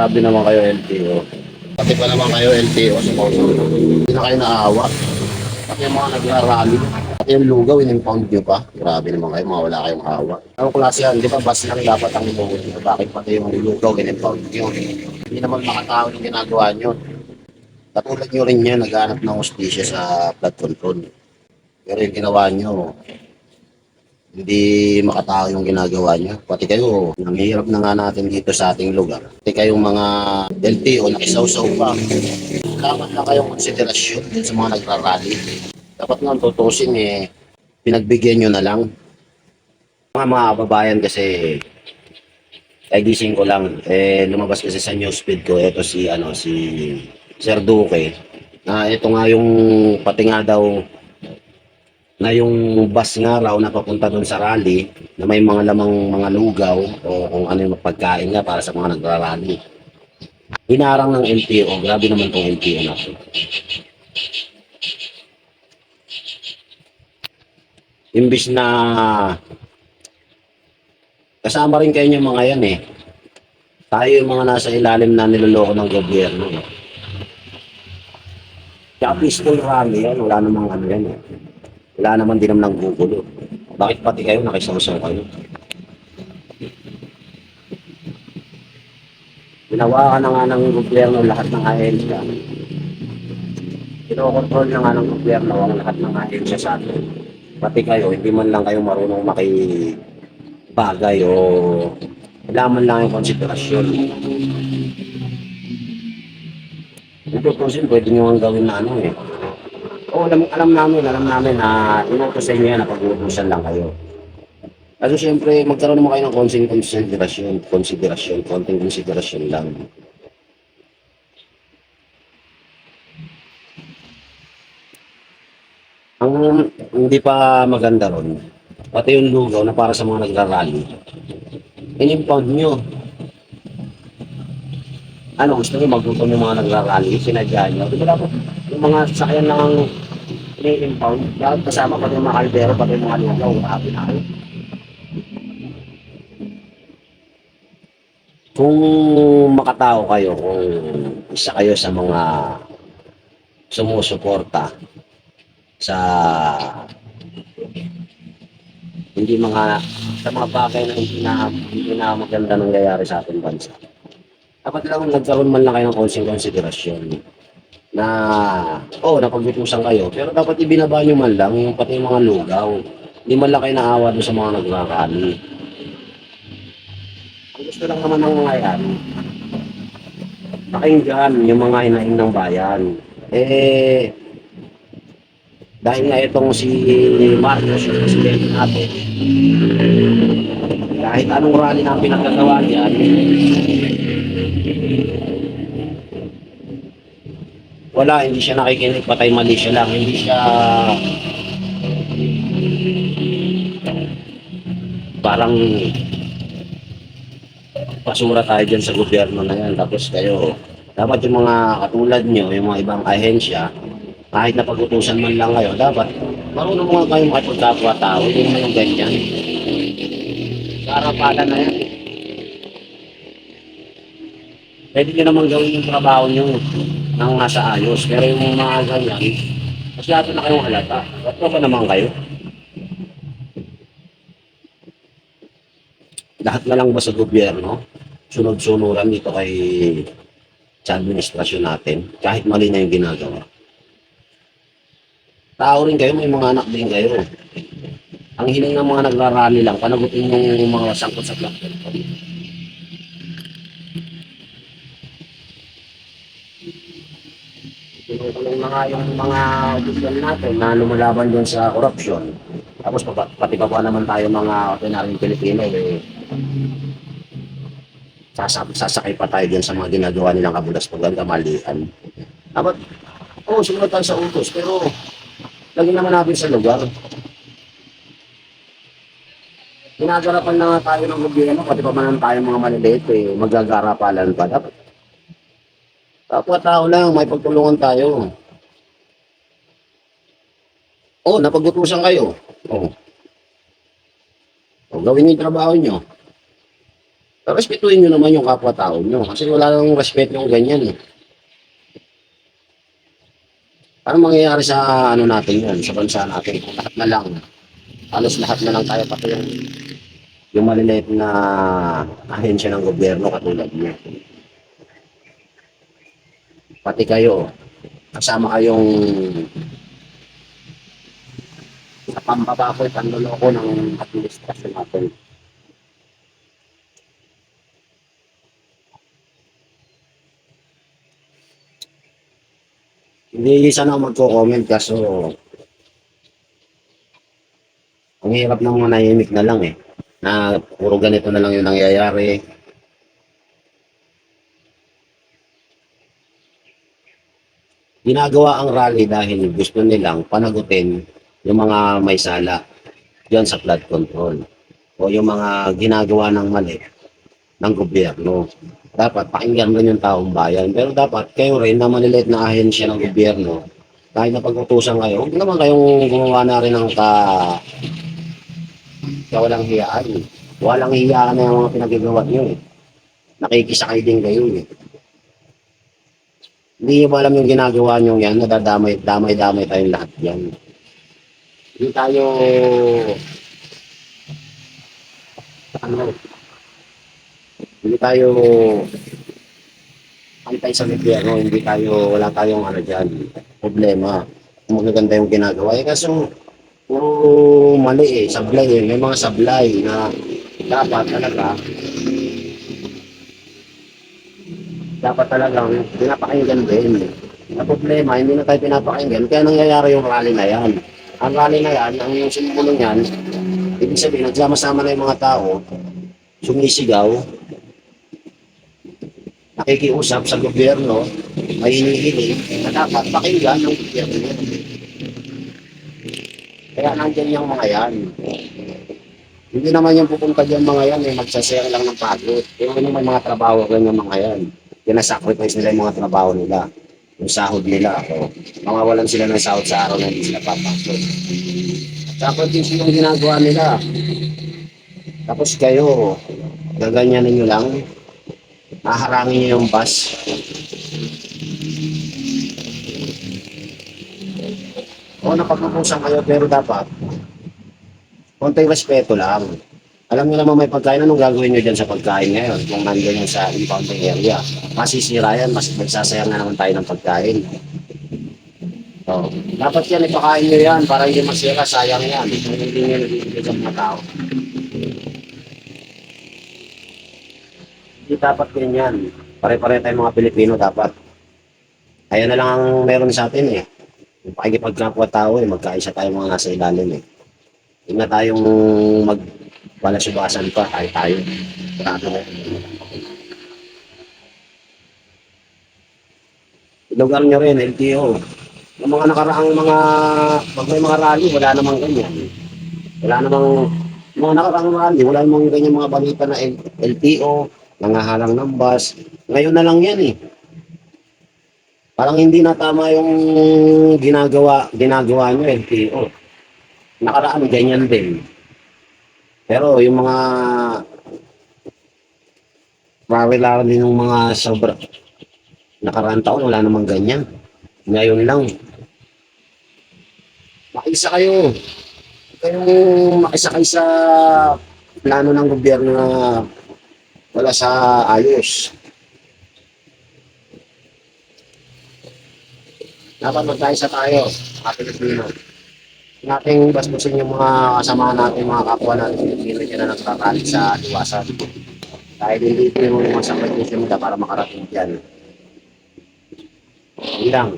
Sabi naman kayo LTO. Pati pa naman kayo LTO sa mga hindi na kayo naawa. Pati yung mga nagrarally. Pati yung lugaw, in-impound nyo pa. Grabe naman kayo, mga wala kayong awa. Anong klase yan? Di ba bus lang dapat ang inuwi nyo? Bakit pati yung lugaw, in-impound nyo? Hindi naman makatao yung ginagawa nyo. Katulad nyo rin yan, naghanap ng hostisya sa flood control. Pero yung ginawa nyo, hindi makatao yung ginagawa niya. Pati kayo, ang hirap na nga natin dito sa ating lugar. Pati kayong mga LTO, nakisawsaw pa. Kailangan lang kayong konsiderasyon din sa mga nagrarally. Dapat nga tutusin pinagbigyan nyo na lang. Mga kababayan kasi, ay gising ko lang, lumabas kasi sa newsfeed ko, ito si Sir Duque, na ito nga yung pati nga daw na yung bus nga raw na papunta doon sa rally na may mga lamang mga lugaw o kung ano yung pagkain nga para sa mga nagrarally. Hinarang ng LTO, grabe naman tong LTO na to. Imbis na kasama rin kayo yung mga yan Tayo yung mga nasa ilalim na niloloko ng gobyerno. Kaya peaceful rally yan, wala namang ano yan Wala naman din naman ng gugulo. Bakit pati kayo nakisawsaw kayo? Ginawa ka na nga ng gobyerno lahat ng ahensya. Kinokontrol na nga ng gobyerno ang lahat ng ahensya sa atin. Pati kayo, hindi man lang kayo marunong makibagay o kailangan lang yung konsiderasyon. Kung tutusin, pwede nyo ang gawin na Oo, alam namin na inutos sa inyo yan na pag-uutusan lang kayo. Kasi siyempre, magkaroon naman kayo ng konting konsiderasyon lang. Ang hindi pa maganda ron, pati yung lugaw na para sa mga nagrarally, in-impound nyo. Ano, gusto nyo magluto ng mga nagrarally, sinadya nyo. Di ba dapat yung mga sasakyan lang ang ini-impound, dapat kasama pati yung mga kaldero, pati yung mga lugaw, happy na kayo. Kung makatao kayo, kung isa kayo sa mga sumusuporta sa sa mga bagay na hindi na maganda nangyayari sa ating bansa. Dapat lang nagkaroon man lang kayo ng konsiderasyon na napaglutusan kayo, pero dapat ibinaba nyo man lang yung pati yung mga lugaw. Hindi man lang kayo naawa doon sa mga nagrarally. Ang gusto lang naman ng mga yan, pakinggan yung mga hinaing ng bayan. Dahil nga itong si Marcos, yung presidente natin, kahit anong rally na pinagkagawa niyan, hindi siya nakikinig, patay mali siya lang, hindi siya parang pasura tayo dyan sa gobyerno na yan. Tapos kayo, dapat yung mga katulad nyo, yung mga ibang ahensya, kahit na pag-utusan man lang kayo, dapat marunong mga kayo makipagkapwa-tao, hindi naman yung ganyan. Karapalan na yan. Pwede nyo naman gawin yung trabaho nyo nang nasa ayos. Pero yung mga ganyan, masyado na kayong halata. Ba't ba naman kayo? Lahat na lang ba sa gobyerno? Sunod-sunuran dito sa administrasyon natin, kahit mali na yung ginagawa. Tao rin kayo, may mga anak din kayo. Ang hiling ng mga nagrarally lang, panagutin yung mga sangkot sa platform. Pinukulong na nga yung mga opisyal natin na lumalaban dyan sa korupsyon. Tapos pati pa naman tayo mga ordinaryong Pilipino, sasakay pa tayo dyan sa mga ginagawa nilang kabulas-pugan, kamalian. Dapat, sumunod tayo sa utos, pero lagi naman natin sa lugar. Ginagarapan na nga tayo ng gobyerno, pati pa man tayo mga maliliit, magagarapalan pa. Dapat kapwa-tao lang, may pagtulungan tayo. Napag-utusan kayo. Gawin niyo yung trabaho niyo. Respetuhin nyo naman yung kapwa-tao nyo. Kasi wala nang respeto yung ganyan eh. Ano mangyayari sa ano natin yan, sa bansa natin? Kung lahat na lang, halos lahat na lang tayo pati yung maliliit na ahensya ng gobyerno katulad niya. Pati kayo, kasama kayong sa pambababoy, panloloko ng administrasyon natin. Hindi sana ako magko-comment kaso ang hirap ng manahimik na lang eh. Na puro ganito na lang yung nangyayari. Ginagawa ang rally dahil gusto nilang panagutin yung mga may sala diyan sa flood control o yung mga ginagawa ng mali ng gobyerno. Dapat pakinggan rin yung taong bayan. Pero dapat kayo rin na maliliit na ahensya ng gobyerno, kahit na pag-utusan kayo, huwag naman kayong gumawa na rin ng kawalang hiyaan. Walang hiyaan na yung mga pinagagawa nyo eh. Nakikisakay din kayo eh. Hindi nyo ba alam yung ginagawa nyo yan, damay tayong lahat yan. Hindi tayo, ano, hindi tayo antay sa gobyerno, hindi tayo, wala tayong ano dyan, problema. Kung magaganda yung ginagawa. Eh kaso, puro mali eh, sablay eh. May mga sablay na dapat talaga, dapat talagang pinapakinggan din. Na problema, hindi na tayo pinapakinggan, kaya nangyayari yung rally na yan. Ang rally na yan, ang yung simbolo niyan, ibig sabihin, nagsama-sama na yung mga tao, sumisigaw, nakikiusap sa gobyerno, may hinihiling na dapat pakinggan ng gobyerno. Kaya nandyan yung mga yan. Hindi naman yung pupunta dyan mga yan, eh, magsasayang lang ng pagod. Pero naman mga trabaho rin yung mga yan. Kinasacrifice nila yung mga trabaho nila. Yung sahod nila. O, mawawalan sila ng sahod sa araw na hindi sila papasok. Sacrifice yung ginagawa nila. Tapos kayo, gaganyanin nyo lang. Haharangin nyo yung bus. O, napag-upusan kayo pero dapat konting respeto lang. Alam niyo naman may pagkain, anong gagawin niyo dyan sa pagkain ngayon kung nandiyan yan sa impounding area? Masisira yan, mas magsasayang na naman tayo ng pagkain. So, dapat yan, ipakain niyo yan para hindi masira, sayang yan. Kung hindi niyo nabibigay sa mga tao. Hindi dapat ganyan. Pare-pare tayong mga Pilipino dapat. Ayan na lang ang meron sa atin eh. Yung pakikipagkapwa tao eh, magkaisa tayong mga nasa ilalim eh. Huwag na tayong magbalasubasan pa, tayo. Lugar nyo rin, LTO. Yung mga nakaraang pag may mga rally, wala namang ganyan. Wala namang, mga nakaraang rally, wala namang ganyan mga balita na LTO, nangahalang ng bus. Ngayon na lang yan eh. Parang hindi na tama yung ginagawa nyo LTO. Nakaraan, ganyan din. Pero yung mga rally ng mga sobra nakaraan taon, wala namang ganyan. Ngayon lang. Makisa kayo. Kayong makisakay sa plano ng gobyerno na wala sa ayos. Dapat magkaisa tayo, mga Pilipino. Nating bastusin yung mga kasama natin, mga kapwa natin, Pilipino dyan na nagkakalit sa liwasan. Dahil hindi mo yung mga sakripisyo nila para makarating dyan. Hindi lang.